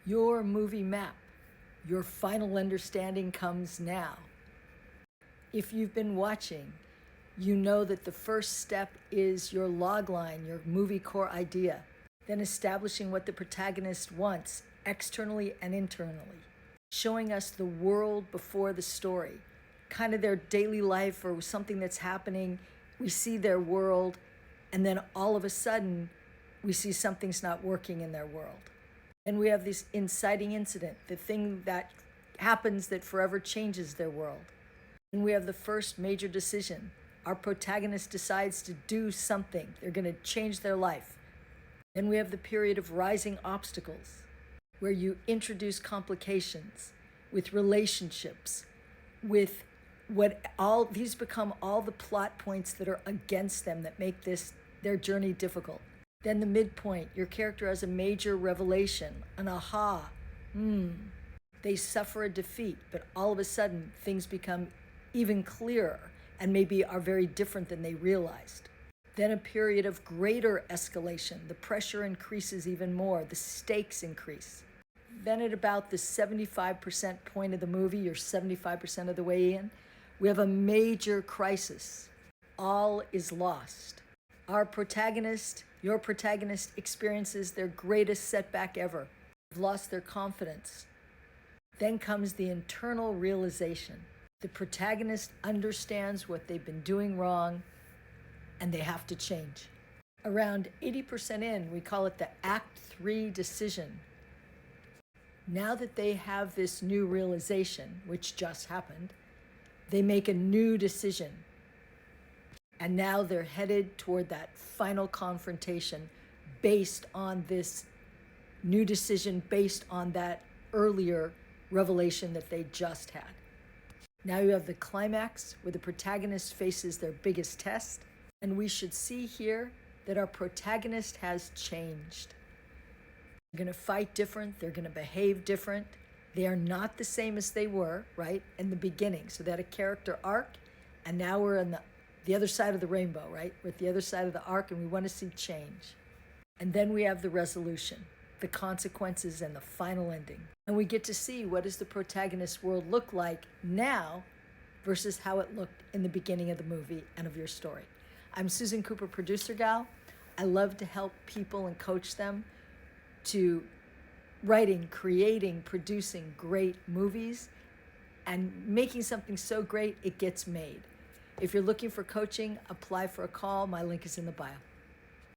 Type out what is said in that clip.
Your movie map, your final understanding comes now. If you've been watching, you know that the first step is your log line, your movie core idea, then establishing what the protagonist wants externally and internally, showing us the world before the story, kind of their daily life or something that's happening. We see their world, and then all of a sudden, we see something's not working in their world. And we have this inciting incident, the thing that happens that forever changes their world. And we have the first major decision. Our protagonist decides to do something. They're going to change their life. Then we have the period of rising obstacles, where you introduce complications with relationships, with these become all the plot points that are against them that make their journey difficult. Then the midpoint, your character has a major revelation, an aha. They suffer a defeat, but all of a sudden things become even clearer and maybe are very different than they realized. Then a period of greater escalation. The pressure increases even more. The stakes increase. Then at about the 75% point of the movie, you're 75% of the way in, we have a major crisis. All is lost. Your protagonist experiences their greatest setback ever. They've lost their confidence. Then comes the internal realization. The protagonist understands what they've been doing wrong, and they have to change. Around 80% in, we call it the Act 3 decision. Now that they have this new realization, which just happened, they make a new decision. And now they're headed toward that final confrontation based on this new decision, based on that earlier revelation that they just had. Now you have the climax where the protagonist faces their biggest test, and we should see here that our protagonist has changed. They're going to fight different, they're going to behave different. They are not the same as they were, right, in the beginning. So they had a character arc, and now we're on the other side of the rainbow, right? We're at the other side of the arc, and we want to see change. And then we have the resolution, the consequences, and the final ending. And we get to see what does the protagonist's world look like now versus how it looked in the beginning of the movie and of your story. I'm Susan Cooper, producer gal. I love to help people and coach them to writing, creating, producing great movies and making something so great it gets made. If you're looking for coaching, apply for a call. My link is in the bio.